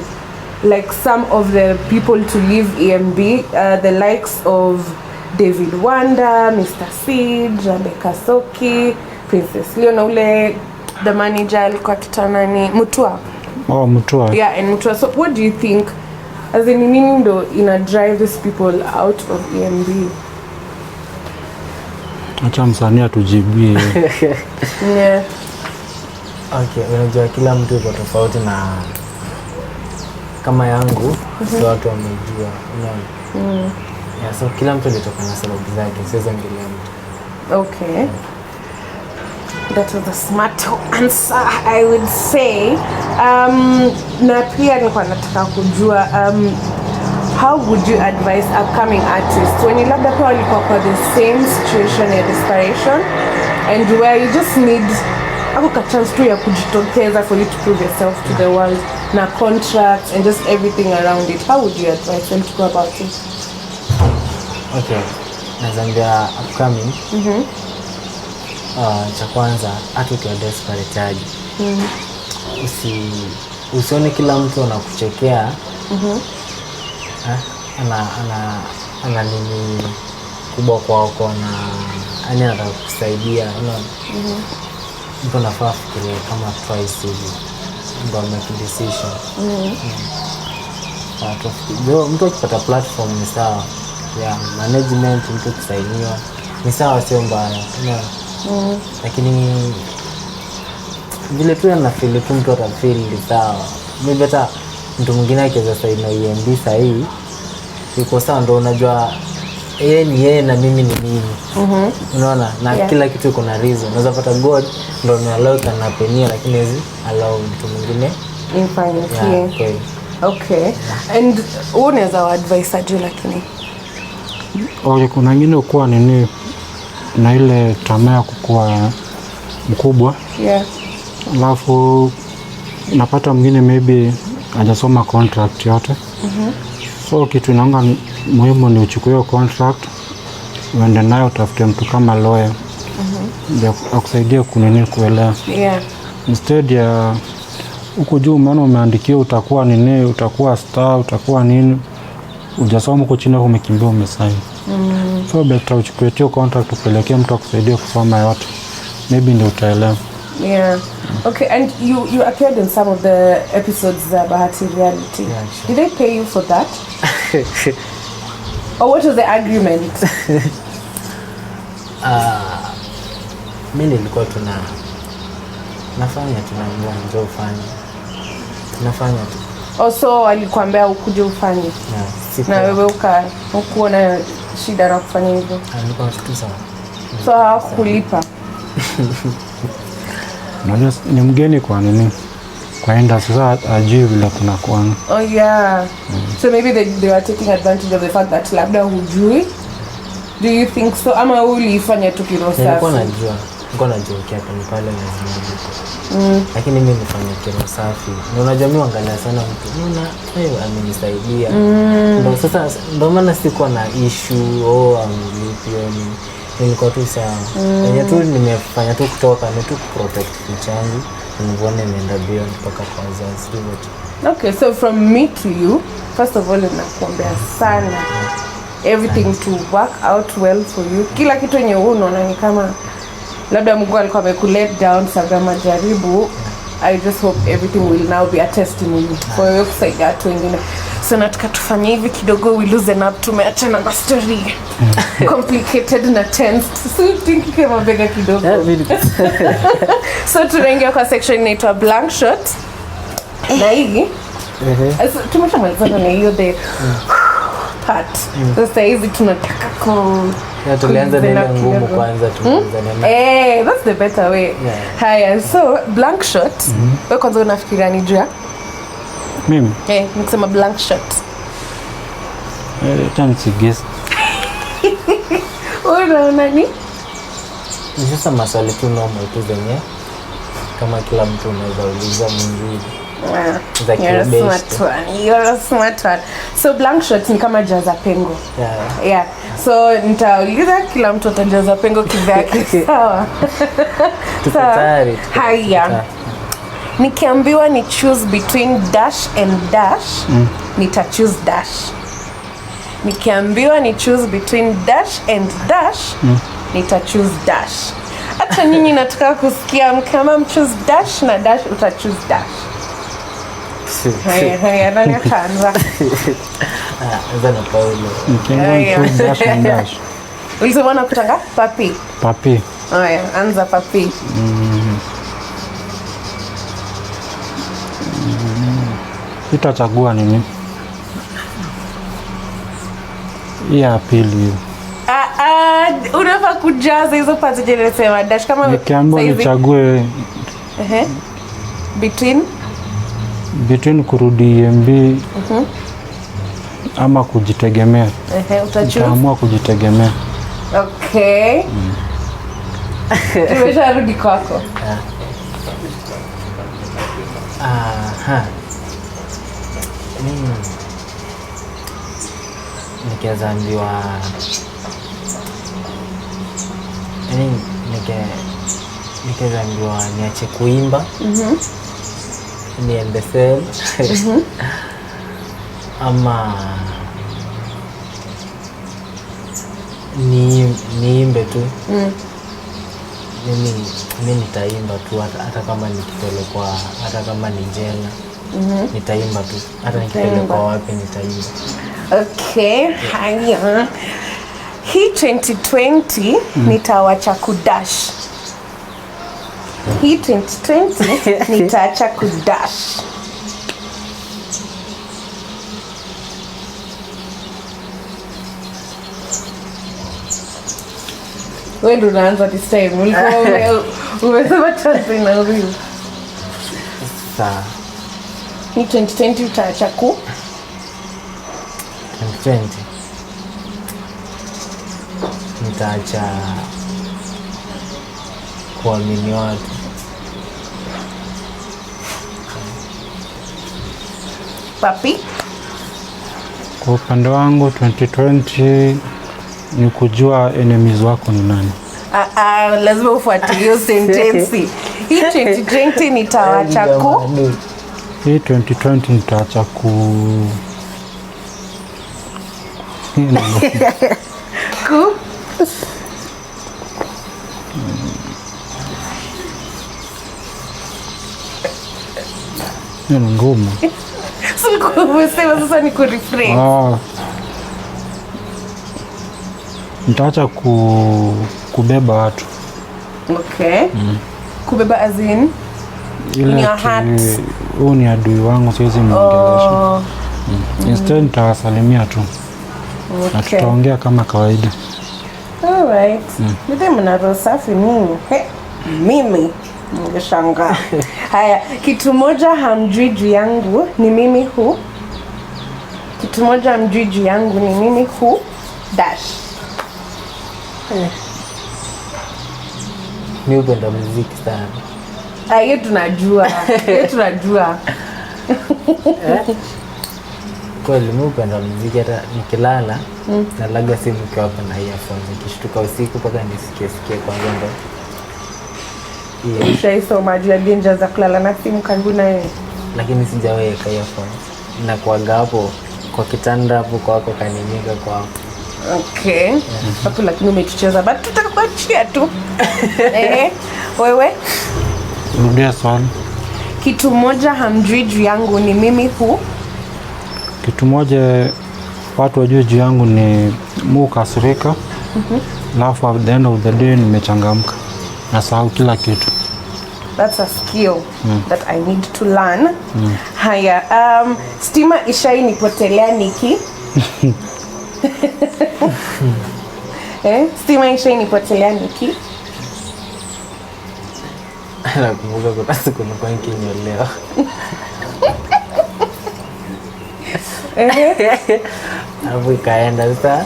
like some of the people to leave EMB, the likes of David Wanda, Mr. Seed, Rebecca Soki, Princess Leona, ule the manager alikuwa kitanani Mutua. Oh, Mutua. Yeah, and Mutua. So what do you think, as in nini ndo ina drive these people out of EMB? Acha msanii atujibie. Yeah. Okay, unajua kila mtu yuko tofauti, na kama yangu sio watu wamejua, unaona. Yeah, so kila mtu alitoka na sababu zake, siwezi ongelea mtu. Okay. That was a smart answer, I would say. Na pia nilikuwa nataka kujua, how would you advise upcoming artists when you labda kwa walikuwa kwa the same situation ya desperation and where you just need a chance to ya kujitokeza for you to prove yourself to the world, na contracts and just everything around it? How would you advise them to go about it? Okay, nazambia upcoming. Cha kwanza, hata ukiwa desperate aje, usione kila mtu anakuchekea, ana nini kubwa kwako, na yani anataka kukusaidia, unaona. Mtu anafaa fikiria kama twice hivi ndio make decision. Mtu akipata platform ni sawa, yeah, management, mtu kusaidiwa ni sawa, sio mbaya, unaona. Lakini vile tu na feel tu mtu atafeel sawa. Mimi hata mtu mwingine akiweza saini na EMB sahihi iko sawa, ndo unajua yeye ni yeye na mimi ni mimi. Unaona, na kila kitu iko na reason. Unaweza pata God ndo anallow kana penia, lakini hizi allow mtu mwingine infine. Okay. And unaweza advise aje lakini kuna wengine ukuwa nini na ile tamaa ya kukua mkubwa. Alafu napata mwingine maybe hajasoma contract yote. So kitu inaanga muhimu ni uchukue hiyo contract uende nayo utafute mtu kama lawyer ndio akusaidia kunini kuelewa. Instead ya huko juu maana umeandikiwa utakuwa nini, utakuwa star, utakuwa nini, hujasoma huko chini umekimbia umesign. So better uchukue hiyo contract upelekee mtu akusaidia kusoma yote, maybe ndio utaelewa. Okay, and you appeared in some of the episodes of Bahati reality. Sure. Did they pay you for that? Or what was the agreement? Mimi nilikuwa nafanya tunaambiwa njoo ufanye. Tunafanya tu. Also alikwambia ukuje ufanye. Na wewe ukaona shida na kufanya hivyo. Alikuwa tu sawa. So hakulipa. Unajua ni mgeni kwa nini? Kwa enda sasa ajui vile kuna kuanga. So maybe they were taking advantage of the fact that labda hujui. Do you think so? Ama ulifanya tu kirosa? Nilikuwa najua kiatu ni pale lazima nipo. Lakini mimi nifanya kero safi. Na unajua mimi angalia sana mtu. Unaona wewe amenisaidia. Ndio sasa ndio maana sikuwa na issue amlipioni. Nilikuwa tu sawa. Yenye tu nimefanya tu kutoka ni tu protect changu. Nione nienda beyond mpaka kwa wazazi hivyo tu. Okay, so from me to you, first of all nakuombea sana everything to work out well for you. Kila kitu yenye unaona ni kama labda Mungu alikuwa amekulet down sababu majaribu. I just hope everything will now be a testimony for you kusaidia watu wengine. So nataka tufanye hivi kidogo, we loosen up, tumeachana na story complicated na tensed. So think kama bega kidogo. So tunaingia kwa section inaitwa blank shot. Na hivi tumeshamalizana na hiyo the part. Sasa hizi tunataka tulianza na ile ngumu kwanza tuanze that's the better way. Haya, so blank shot. Wewe kwanza unafikiria ni jua? Mimi? Nikisema blank shot. Tansi guess. Unaona ni? Ni sasa maswali tu normal tu zenye kama kila mtu anaweza uliza mwingine. You're a smart one. So blank shot ni kama jaza pengo. So nitauliza kila mtu atajaza pengo kivyake. Sawa. Tuko tayari. Haya. Nikiambiwa ni choose between dash and dash, nita choose dash. Nikiambiwa ni choose between dash and dash, nita choose dash. Hata nyinyi nataka kusikia kama mchoose dash na dash uta choose dash. Haya, nani ataanza? Anza na Paulo. Choose dash and dash. Ulisema unakutanga papi? Papi. Haya, anza papi. Utachagua nini? Ya pili. Unafaa kujaza hizo parts je nasema dash kama nikiambiwa nichague between kurudi EMB ama kujitegemea. Utaamua kujitegemea. Okay. Tumesharudi kwako. Nikiambiwa nikiambiwa niache kuimba niende Celeb ama niimbe tu. Mimi nitaimba tu hata kama nikipelekwa, hata kama ni jela. Nitaimba tu hata nikipelekwa wapi nitaimba. Okay, haya. Hii 2020 nitawacha kudash. Hii 2020 nitaacha kudash. Wewe ndo unaanza this time. Umesema tuanze na huyu. Sawa. Hii 2020 utaacha ku 2020 nitaacha kuamini watu. Papi. Kwa upande wangu 2020 ni kujua enemies wako ni nani. Lazima ufuatilie sentence. Hii 2020 nitaacha ku Hii 2020 nitaacha ku ku ni ngumu. Umesema sasa ni kureframe. Nitaacha kubeba watu. Okay. Kubeba as in Ile huu ni adui wangu, siwezi muongelesha. Instead nitawasalimia tu. Okay. Na tutaongea kama kawaida. Alright. Ndio mna roho safi nini? Mimi ningeshangaa. Haya, kitu moja hamjui juu yangu ni mimi hu. Kitu moja hamjui juu yangu ni mimi hu dash. Mimi hupenda muziki sana. Hiyo tunajua. Hiyo tunajua. Kweli mimi hupenda muziki, hata nikilala nalaga simu kwa hapa na earphones, nikishtuka usiku mpaka nisikie kwanza ndo. Ushaisoma juu ya danger za kulala na simu karibu na wewe? Lakini sijaweka earphones. Nakuaga hapo kwa kitanda hapo kwako kaninyika kwako. Okay. Hapo lakini umetucheza, but tutakuachia tu. Wewe? Rudia swali. Kitu moja hamjui juu yangu ni mimi hu. Kitu moja watu wajue juu yangu ni kasirika. Alafu at the end of the day nimechangamka. Nasahau kila kitu. That's a skill that I need to learn. Haya, stima ishainipotelea Niki. Stima ishainipotelea Niki. Nakumbuka kuna siku nilikuwa nikinyolewa. Hapo ikaenda sasa,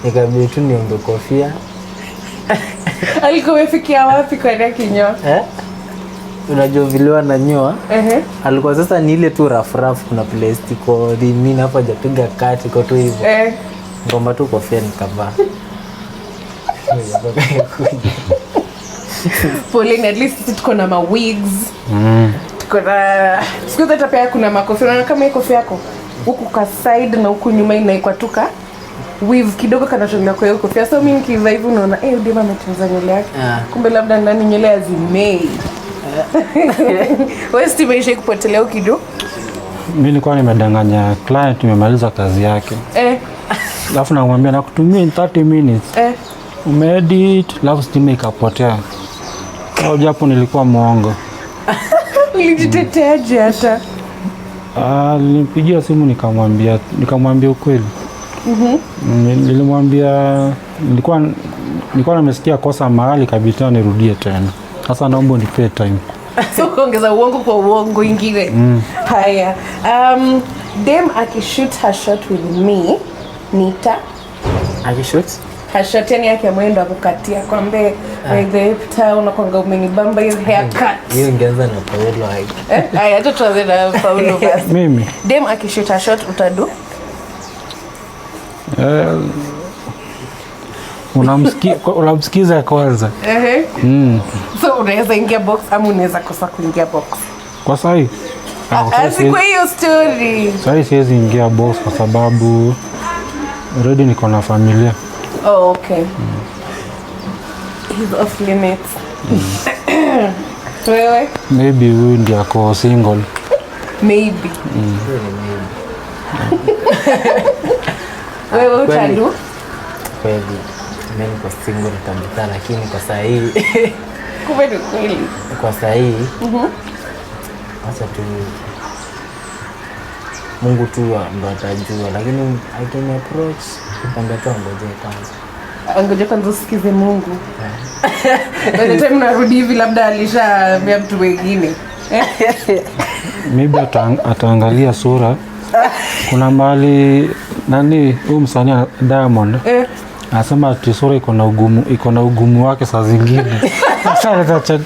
nikabidi tu niombe kofia. Alikuwa amefikia wapi kwa kinyo? Unajua vile wananyoa? Alikuwa sasa ni ile tu rough kuna plastiko nini hapa hajapiga kati kwa tu hivyo. Ngoma tu kofia nikavaa. Pauline, at least tuko na ma wigs. Tuko na siku zote pia kuna makofia. Unaona kama hii kofia yako huku ka side na huku nyuma inaikwa tuka weave kidogo kanashonga kwa hiyo kofia. So mimi nikivaa hivi unaona Udema ametunza nywele yake. Kumbe labda ndani nywele azimei. Wewe stima ishaikupotelea kidogo? Mimi nilikuwa nimedanganya client nimemaliza kazi yake. Alafu namwambia nakutumia in 30 minutes. Umeedit, alafu stima ikapotea. Au japo nilikuwa muongo. Ulijiteteaje hata? Nilimpigia simu nikamwambia ukweli. Nilimwambia nilikuwa nimesikia kosa mahali kabisa nirudie tena. Sasa naomba unipe time. So kuongeza uongo kwa uongo ingine. Haya. Dem akishoot her shot with me, nita akishoot her shot yani yake mwendo akukatia kwambe wewe unakwanga umenibamba hiyo haircut. Hiyo ingeanza na Paulo hapo. Haya tuanze na Paulo basi. Mimi dem akishoot her shot utadu? Unamsikiza kwanza. So unaweza ingia box ama unaweza kosa kuingia box? Kwa sahi? Kwa hiyo story. Sahi siwezi ingia box kwa sababu already niko na familia. Oh, okay. He's off limits. Wewe? Maybe huyu ndiye ako single. Maybe. Maybe. Wewe utadu? kweli mimi niko single kabisa, lakini kwa saa hii kumbe ni kweli. Kwa saa hii acha tu Mungu tu ndo atajua, lakini akini approach kwamba tu ngoje kwanza. Ngoja kwanza usikize Mungu. By the time narudi hivi labda alishaambia mtu wengine. Maybe ataangalia sura. Kuna mahali nani huyu msanii Diamond anasema ati sura iko na ugumu wake saa zingine. Sasa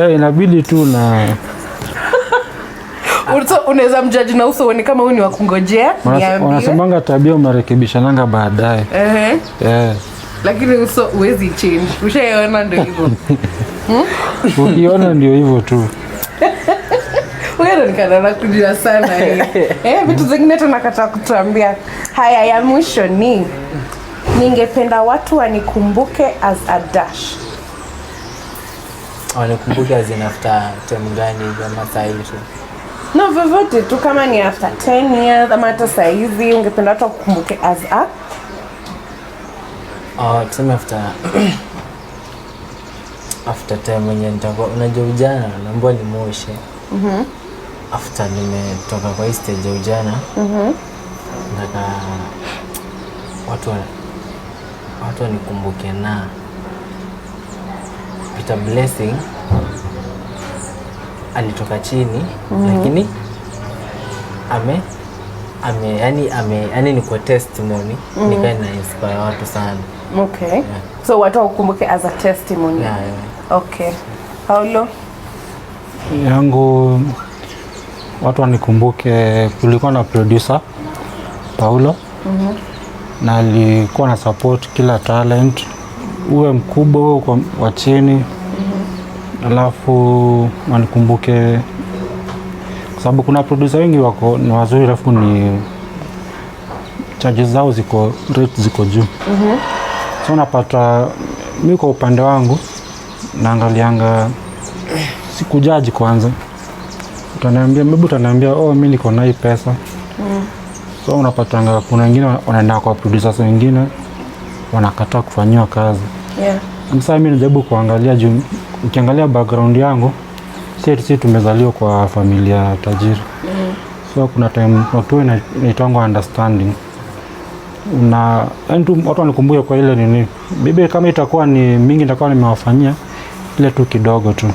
inabidi tu na unaweza mjudge na uso uone kama huyu ni wa kungojea. Wanasemanga tabia unarekebishananga baadaye. Lakini uso huwezi change. Ushaona ndio hivyo. Ukiona ndio hivyo tu. Wewe unaonekana kujua sana vitu zingine tunakataa kutuambia. Haya ya mwisho ni ningependa watu wanikumbuke as a dash. Wanikumbuke as in after time gani kama saa hizi? No, vyovyote tu, kama ni after 10 years ama hata saa hizi ungependa watu wakukumbuke as a tuseme after time wenye nitakuwa unajua ujana naomba ni moshe. After nimetoka kwa stage ya ujana nataka watu wanikumbuke na Peter Blessing alitoka chini lakini yani ni kwa testimony nikae na inspire watu sana. Okay. So watu wakukumbuke as a testimony. Okay. Paulo? Yangu watu wanikumbuke, kulikuwa na producer Paulo na alikuwa na support kila talent, uwe mkubwa uwe wa chini. Alafu wanikumbuke kwa sababu kuna producer wengi wako ni wazuri, alafu ni charges zao rate ziko juu. So napata mimi kwa upande wangu naangalianga sikujaji kwanza. Utaniambia mimi niko na hii pesa. So unapatanga kuna wengine wanaenda kwa producers wengine wanakataa kufanyiwa kazi. Sasa mimi najaribu kuangalia juu, ukiangalia background yangu sisi tumezaliwa kwa familia tajiri. So kuna time watu inaitangwa understanding. Watu wanikumbuke kwa ile nini. Maybe kama itakuwa ni mingi nitakuwa nimewafanyia ile tu kidogo tu.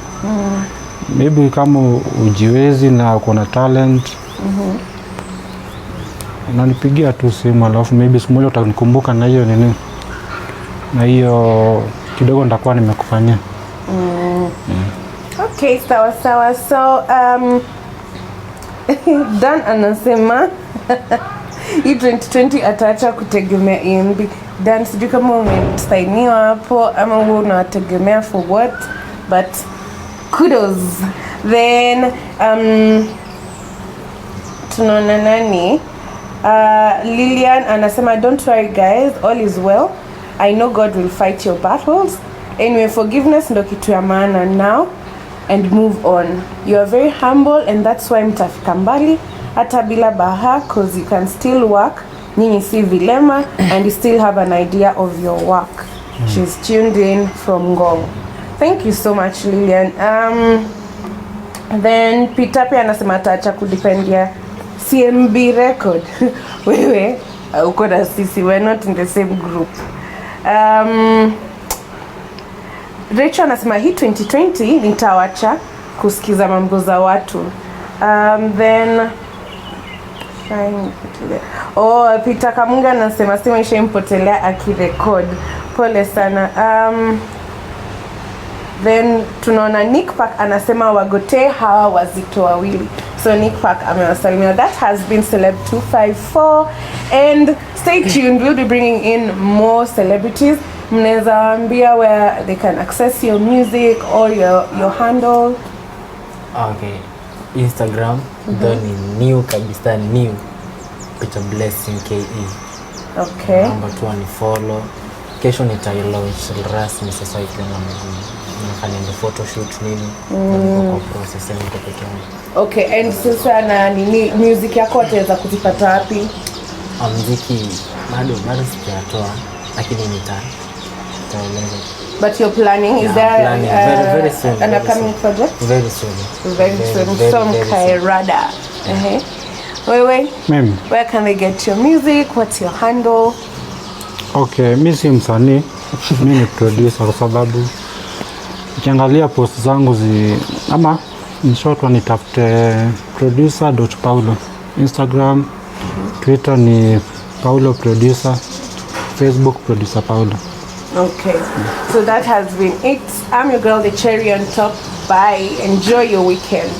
Maybe kama ujiwezi na uko na talent unanipigia tu simu, alafu maybe siku moja utanikumbuka na hiyo nini, na hiyo kidogo nitakuwa nimekufanyia. Okay, sawa. So Dan anasema hii 2020 ataacha kutegemea EMB. Dan, sijui kama umesainiwa hapo ama wewe unategemea for what, but kudos. Then tunaona nani? Lilian anasema don't worry guys, all is well. I know God will fight your battles. Anyway, forgiveness ndo kitu ya maana now and move on. You are very humble and that's why mtafika mbali hata bila baha, cause you can still work. Nyinyi si vilema and you still have an idea of your work. She's tuned in from Ngong. Thank you so much Lilian. Then Peter pia anasema ataacha kudependia EMB Records. Wewe uko na sisi, we're not in the same group. Rachel anasema hii 2020 nitawacha kusikiza mambo za watu. Then Peter Kamunga anasema sema ishaimpotelea akirecord. Pole sana. Then tunaona Nick Park anasema wagote hawa wazito wawili. So Nick Park amewasalimia. That has been Celeb 254 and stay tuned, we'll be bringing in more celebrities. Mnaweza waambia where they can access your music or your handle. Okay, Instagram ni new kabisa, new Peter Blessing KE. Okay. Number 2 ni follow. Kesho nitailaunch rasmi sasa ikiwa nafanya photoshoot nini kwa process ya peke yake. Okay, and sasa na nini music yako wataweza kuzipata wapi? Muziki bado sijatoa. lakini nitaeleza. But you're planning, is Yeah, there planning. Very soon, an very upcoming soon. project? Very soon. Very soon. Some Kairada. Wewe, Mimi where can they get your music? What's your handle? okay, mi si msanii mi ni producer, kwa sababu ukiangalia post zangu ama in short wanitafute producer.paulo. Instagram, Twitter ni Paulo Producer, Facebook Producer Paulo. Okay, so that has been it. I'm your girl, the cherry on top. Bye. Enjoy your weekend.